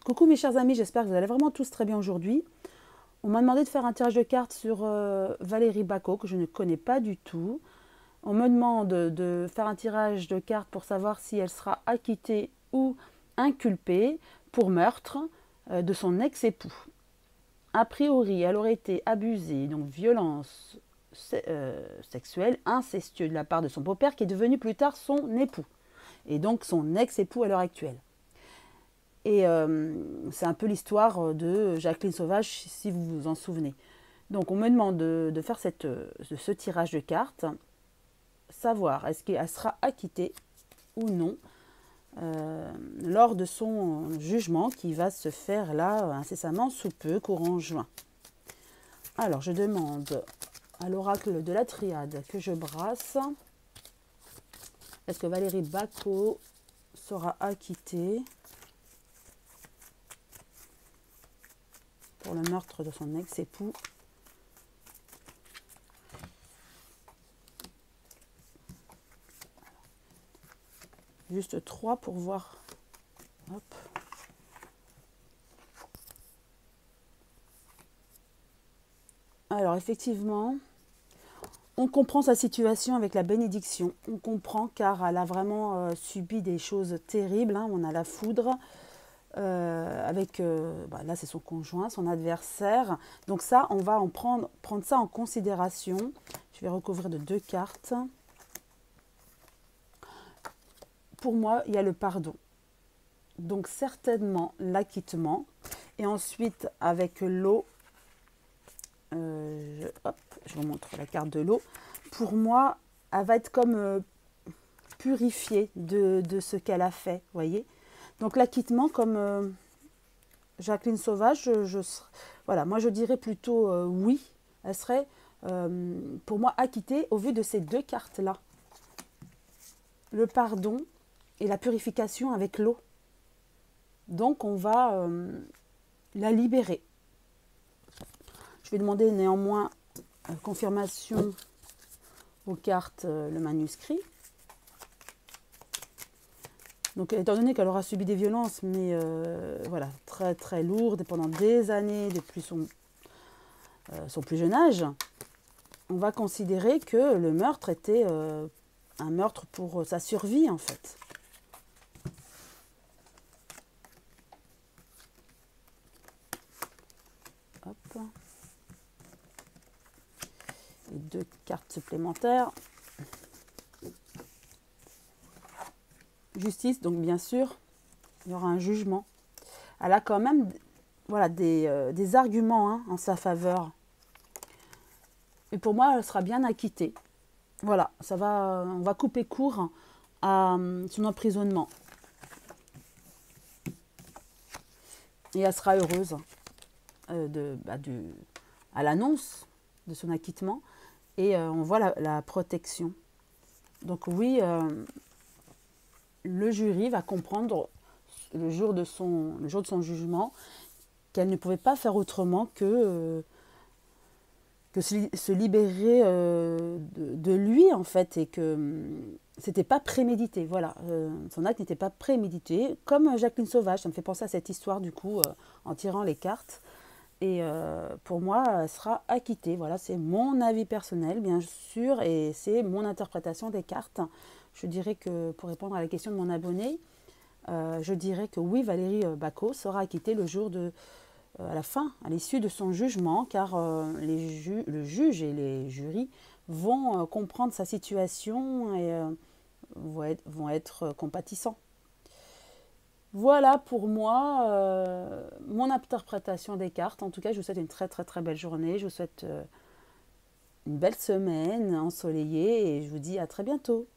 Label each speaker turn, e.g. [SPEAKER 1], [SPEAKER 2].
[SPEAKER 1] Coucou mes chers amis, j'espère que vous allez vraiment tous très bien aujourd'hui. On m'a demandé de faire un tirage de cartes sur Valérie Bacot, que je ne connais pas du tout. On me demande de faire un tirage de cartes pour savoir si elle sera acquittée ou inculpée pour meurtre de son ex-époux. A priori, elle aurait été abusée, donc violence sexuelle, incestueuse de la part de son beau-père qui est devenu plus tard son époux. Et donc son ex-époux à l'heure actuelle. Et c'est un peu l'histoire de Jacqueline Sauvage, si vous vous en souvenez. Donc on me demande de faire ce tirage de cartes, savoir est-ce qu'elle sera acquittée ou non lors de son jugement qui va se faire là incessamment sous peu, courant juin. Alors je demande à l'oracle de la triade que je brasse, est-ce que Valérie Bacot sera acquittée pour le meurtre de son ex-époux? Juste 3 pour voir. Hop. Alors effectivement, on comprend sa situation avec la bénédiction. On comprend car elle a vraiment subi des choses terribles. Hein. On a la foudre. Avec, là c'est son conjoint, son adversaire. Donc ça, on va prendre ça en considération. Je vais recouvrir de 2 cartes. Pour moi, il y a le pardon. Donc certainement l'acquittement. Et ensuite, avec l'eau, je vous montre la carte de l'eau. Pour moi, elle va être comme purifiée de ce qu'elle a fait, voyez. Donc l'acquittement, comme Jacqueline Sauvage, voilà, moi je dirais plutôt oui. Elle serait pour moi acquittée au vu de ces 2 cartes-là. Le pardon et la purification avec l'eau. Donc on va la libérer. Je vais demander néanmoins confirmation aux cartes, le manuscrit. Donc, étant donné qu'elle aura subi des violences, mais voilà, très très lourdes pendant des années depuis son plus jeune âge, on va considérer que le meurtre était un meurtre pour sa survie en fait. Hop. Et 2 cartes supplémentaires. Justice, donc bien sûr, il y aura un jugement. Elle a quand même voilà, des arguments hein, en sa faveur. Et pour moi, elle sera bien acquittée. Voilà, on va couper court à son emprisonnement. Et elle sera heureuse à l'annonce de son acquittement. Et on voit la protection. Donc oui, le jury va comprendre le jour de son jugement qu'elle ne pouvait pas faire autrement que se libérer de lui en fait, et que c'était pas prémédité. Voilà, son acte n'était pas prémédité, comme Jacqueline Sauvage. Ça me fait penser à cette histoire du coup en tirant les cartes. Et pour moi, elle sera acquittée. Voilà, c'est mon avis personnel, bien sûr, et c'est mon interprétation des cartes. Je dirais que, pour répondre à la question de mon abonné, je dirais que oui, Valérie Bacot sera acquittée le jour à la fin, à l'issue de son jugement, car le juge et les jurys vont comprendre sa situation et vont être compatissants. Voilà pour moi mon interprétation des cartes. En tout cas, je vous souhaite une très très très belle journée. Je vous souhaite une belle semaine ensoleillée et je vous dis à très bientôt.